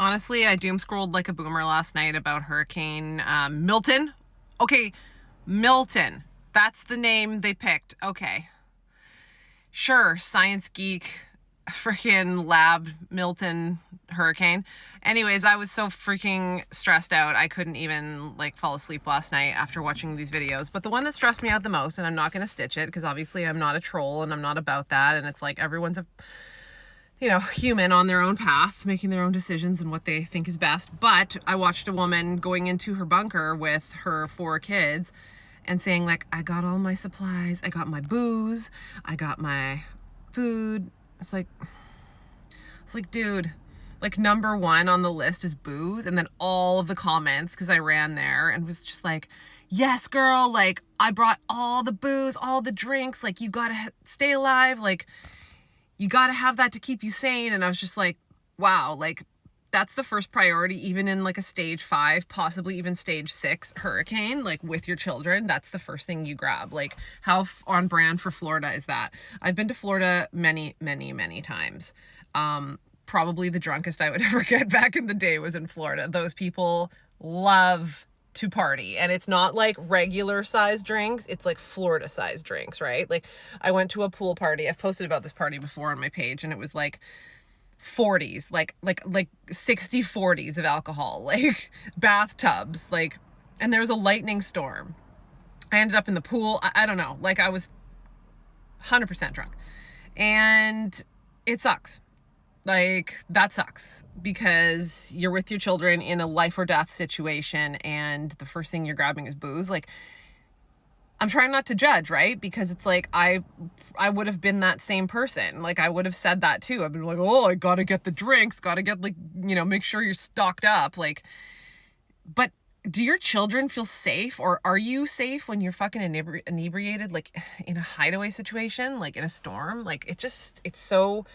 Honestly, I doom scrolled like a boomer last night about Hurricane Milton. Okay, Milton. That's the name they picked. Okay. Sure, science geek, freaking lab Milton hurricane. Anyways, I was so freaking stressed out. I couldn't even like fall asleep last night after watching these videos. But the one that stressed me out the most, and I'm not going to stitch it because obviously I'm not a troll and I'm not about that. And it's like everyone's a human on their own path, making their own decisions and what they think is best. But I watched a woman going into her bunker with her 4 kids and saying like, I got all my supplies, I got my booze, I got my food. It's like, dude, like number 1 on the list is booze. And then all of the comments, because I ran there and was just like, yes, girl, like I brought all the booze, all the drinks, like you gotta stay alive, like you got to have that to keep you sane. And I was just like, wow, like that's the first priority, even in like a stage 5, possibly even stage 6 hurricane, like with your children, that's the first thing you grab. Like how on brand for Florida is that? I've been to Florida many, many, many times. Probably the drunkest I would ever get back in the day was in Florida. Those people love to party, and it's not like regular size drinks, it's like Florida size drinks, right? Like I went to a pool party. I've posted about this party before on my page, and it was like 40s, like 60 40s of alcohol, like bathtubs, like, and there was a lightning storm. I ended up in the pool. I don't know, like I was 100% drunk, and it sucks. Like that sucks because you're with your children in a life or death situation and the first thing you're grabbing is booze. Like I'm trying not to judge, right? Because it's like I would have been that same person. Like I would have said that too. I've been like, oh, I gotta get the drinks, gotta get like, make sure you're stocked up. Like, but do your children feel safe, or are you safe when you're fucking inebriated, like in a hideaway situation, like in a storm? Like it's so,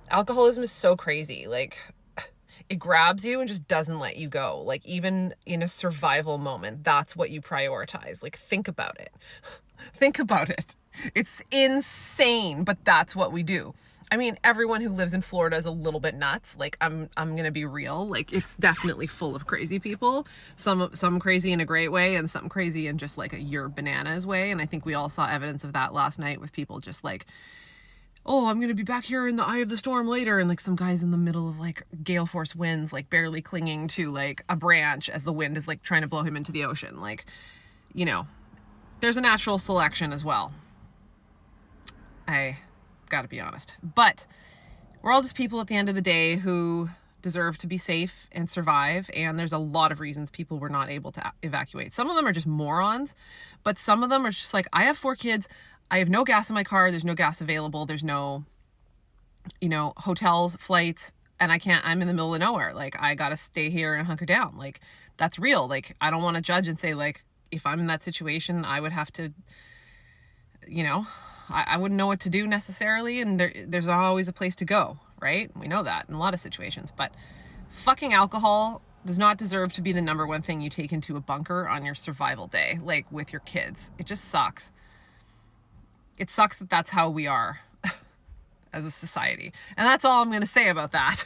alcoholism is so crazy. Like it grabs you and just doesn't let you go. Like even in a survival moment, that's what you prioritize. Like think about it. Think about it. It's insane, but that's what we do. I mean, everyone who lives in Florida is a little bit nuts. Like I'm going to be real. Like it's definitely full of crazy people. Some crazy in a great way and some crazy in just like a you're bananas way. And I think we all saw evidence of that last night with people just like, oh, I'm going to be back here in the eye of the storm later. And like some guys in the middle of like gale force winds, like barely clinging to like a branch as the wind is like trying to blow him into the ocean. Like, there's a natural selection as well. I gotta be honest, but we're all just people at the end of the day who deserve to be safe and survive. And there's a lot of reasons people were not able to evacuate. Some of them are just morons, but some of them are just like, I have 4 kids. I have no gas in my car. There's no gas available. There's no, hotels, flights, and I'm in the middle of nowhere. Like I got to stay here and hunker down. Like that's real. Like I don't want to judge and say like, if I'm in that situation, I would have to, I wouldn't know what to do necessarily. And there's not always a place to go, right? We know that in a lot of situations, but fucking alcohol does not deserve to be the number 1 thing you take into a bunker on your survival day, like with your kids. It just sucks. It sucks that that's how we are as a society. And that's all I'm going to say about that.